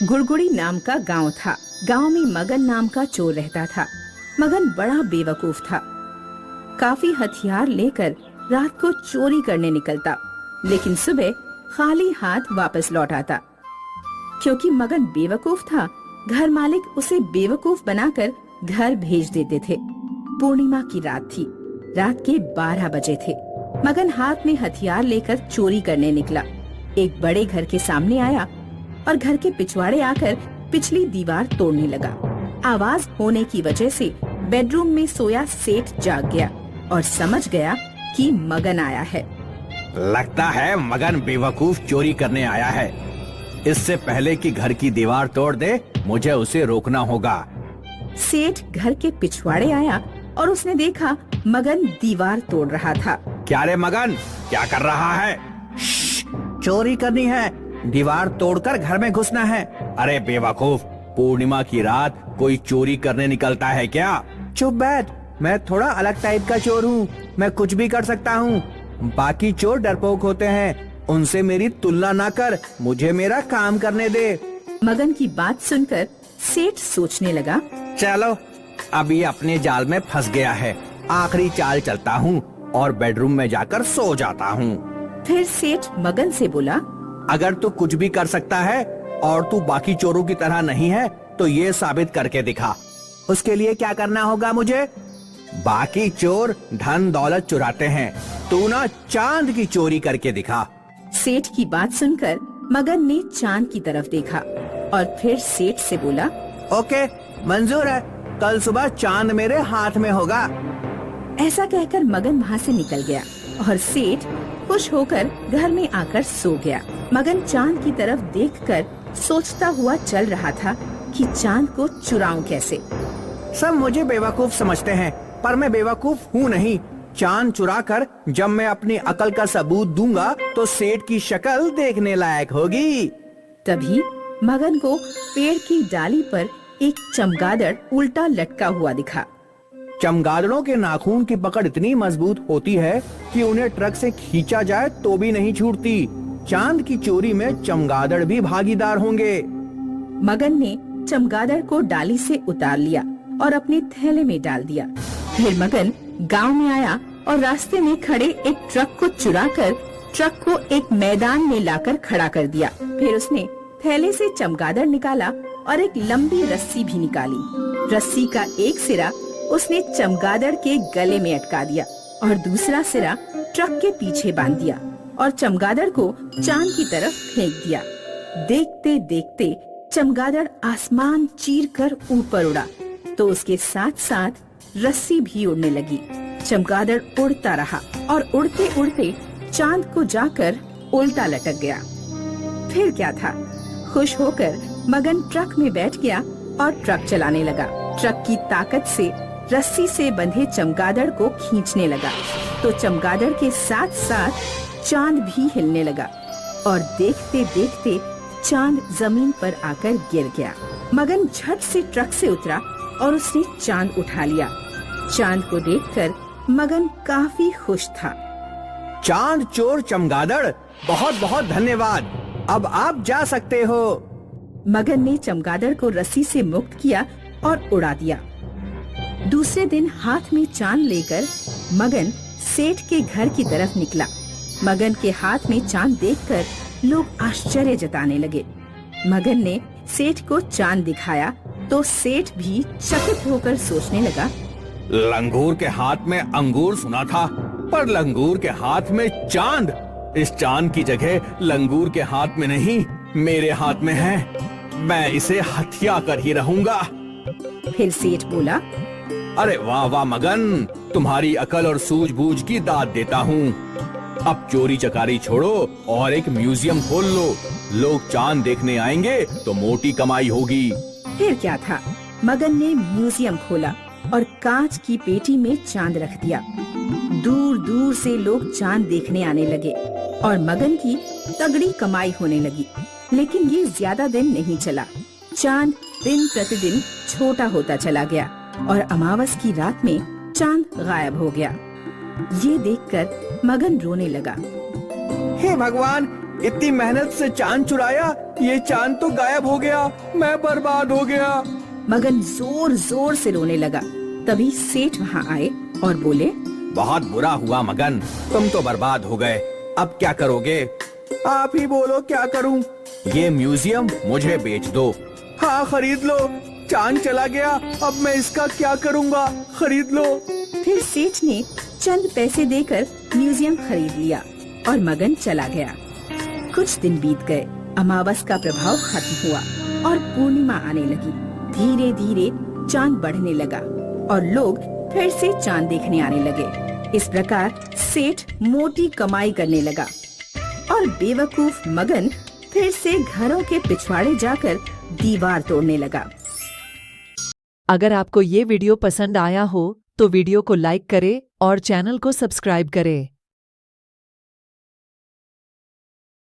गुड़गुड़ी नाम का गांव था। गांव में मगन नाम का चोर रहता था। मगन बड़ा बेवकूफ था। काफी हथियार लेकर रात को चोरी करने निकलता, लेकिन सुबह खाली हाथ वापस लौट आता। क्योंकि मगन बेवकूफ था, घर मालिक उसे बेवकूफ बनाकर घर भेज देते थे। पूर्णिमा की रात थी। रात के 12 बजे थे। मगन हाथ में हथियार लेकर चोरी करने निकला। एक बड़े घर के सामने आया और घर के पिछवाड़े आकर पिछली दीवार तोड़ने लगा। आवाज होने की वजह से बेडरूम में सोया सेठ जाग गया और समझ गया कि मगन आया है। लगता है मगन बेवकूफ चोरी करने आया है। इससे पहले कि घर की दीवार तोड़ दे, मुझे उसे रोकना होगा। सेठ घर के पिछवाड़े आया और उसने देखा मगन दीवार तोड़ रहा था। क्या रे मगन, क्या कर रहा है? चोरी करनी है, दीवार तोड़कर घर में घुसना है। अरे बेवकूफ, पूर्णिमा की रात कोई चोरी करने निकलता है क्या? चुप बैठ, मैं थोड़ा अलग टाइप का चोर हूँ। मैं कुछ भी कर सकता हूँ। बाकी चोर डरपोक होते हैं, उनसे मेरी तुलना ना कर। मुझे मेरा काम करने दे। मगन की बात सुनकर सेठ सोचने लगा, चलो अब ये अपने जाल में फंस गया है। आखिरी चाल चलता हूँ और बेडरूम में जाकर सो जाता हूँ। फिर सेठ मगन से बोला, अगर तू कुछ भी कर सकता है और तू बाकी चोरों की तरह नहीं है, तो ये साबित करके दिखा। उसके लिए क्या करना होगा मुझे? बाकी चोर धन दौलत चुराते हैं, तू ना चांद की चोरी करके दिखा। सेठ की बात सुनकर मगन ने चांद की तरफ देखा और फिर सेठ से बोला, ओके, मंजूर है। कल सुबह चांद मेरे हाथ में होगा। ऐसा कहकर मगन वहाँ से निकल गया और सेठ खुश होकर घर में आकर सो गया। मगन चांद की तरफ देखकर सोचता हुआ चल रहा था कि चांद को चुराऊं कैसे। सब मुझे बेवकूफ समझते हैं, पर मैं बेवकूफ हूँ नहीं। चांद चुराकर जब मैं अपनी अकल का सबूत दूंगा, तो सेठ की शक्ल देखने लायक होगी। तभी मगन को पेड़ की डाली पर एक चमगादड़ उल्टा लटका हुआ दिखा। चमगादड़ों के नाखून की पकड़ इतनी मजबूत होती है कि उन्हें ट्रक से खींचा जाए तो भी नहीं छूटती। चांद की चोरी में चमगादड़ भी भागीदार होंगे। मगन ने चमगादड़ को डाली से उतार लिया और अपने थैले में डाल दिया। फिर मगन गांव में आया और रास्ते में खड़े एक ट्रक को चुराकर ट्रक को एक मैदान में लाकर खड़ा कर दिया। फिर उसने थैले से चमगादड़ निकाला और एक लंबी रस्सी भी निकाली। रस्सी का एक सिरा उसने चमगादड़ के गले में अटका दिया और दूसरा सिरा ट्रक के पीछे बांध दिया और चमगादड़ को चांद की तरफ फेंक दिया। देखते देखते चमगादड़ आसमान चीर कर ऊपर उड़ा, तो उसके साथ साथ रस्सी भी उड़ने लगी। चमगादड़ उड़ता रहा और उड़ते उड़ते चांद को जाकर उल्टा लटक गया। फिर क्या था, खुश होकर मगन ट्रक में बैठ गया और ट्रक चलाने लगा। ट्रक की ताकत से रस्सी से बंधे चमगादड़ को खींचने लगा, तो चमगादड़ के साथ साथ चांद भी हिलने लगा और देखते देखते चांद जमीन पर आकर गिर गया। मगन झट से ट्रक से उतरा और उसने चांद उठा लिया। चांद को देखकर मगन काफी खुश था। चांद चोर चमगादड़, बहुत बहुत धन्यवाद। अब आप जा सकते हो। मगन ने चमगादड़ को रस्सी से मुक्त किया और उड़ा दिया। दूसरे दिन हाथ में चांद लेकर मगन सेठ के घर की तरफ निकला। मगन के हाथ में चांद देखकर लोग आश्चर्य जताने लगे। मगन ने सेठ को चांद दिखाया तो सेठ भी चकित होकर सोचने लगा, लंगूर के हाथ में अंगूर सुना था, पर लंगूर के हाथ में चांद। इस चांद की जगह लंगूर के हाथ में नहीं, मेरे हाथ में है। मैं इसे हथिया कर ही रहूंगा। फिर सेठ बोला, अरे वाह वाह मगन, तुम्हारी अकल और सूझबूझ की दाद देता हूँ। अब चोरी चकारी छोड़ो और एक म्यूजियम खोल लो। लोग चांद देखने आएंगे तो मोटी कमाई होगी। फिर क्या था, मगन ने म्यूजियम खोला और कांच की पेटी में चांद रख दिया। दूर दूर से लोग चांद देखने आने लगे और मगन की तगड़ी कमाई होने लगी। लेकिन ये ज्यादा दिन नहीं चला। चांद दिन प्रतिदिन छोटा होता चला गया और अमावस की रात में चांद गायब हो गया। ये देखकर मगन रोने लगा। हे भगवान, इतनी मेहनत से चांद चुराया, ये चांद तो गायब हो गया, मैं बर्बाद हो गया। मगन जोर जोर से रोने लगा। तभी सेठ वहाँ आए और बोले, बहुत बुरा हुआ मगन, तुम तो बर्बाद हो गए। अब क्या करोगे? आप ही बोलो क्या करूं? ये म्यूजियम मुझे बेच दो। हाँ खरीद लो, चांद चला गया, अब मैं इसका क्या करूंगा? खरीद लो। फिर सेठ ने चंद पैसे देकर म्यूजियम खरीद लिया और मगन चला गया। कुछ दिन बीत गए, अमावस का प्रभाव खत्म हुआ और पूर्णिमा आने लगी। धीरे धीरे चांद बढ़ने लगा और लोग फिर से चांद देखने आने लगे। इस प्रकार सेठ मोटी कमाई करने लगा और बेवकूफ मगन फिर से घरों के पिछवाड़े जाकर दीवार तोड़ने लगा। अगर आपको ये वीडियो पसंद आया हो तो वीडियो को लाइक करें और चैनल को सब्सक्राइब करें।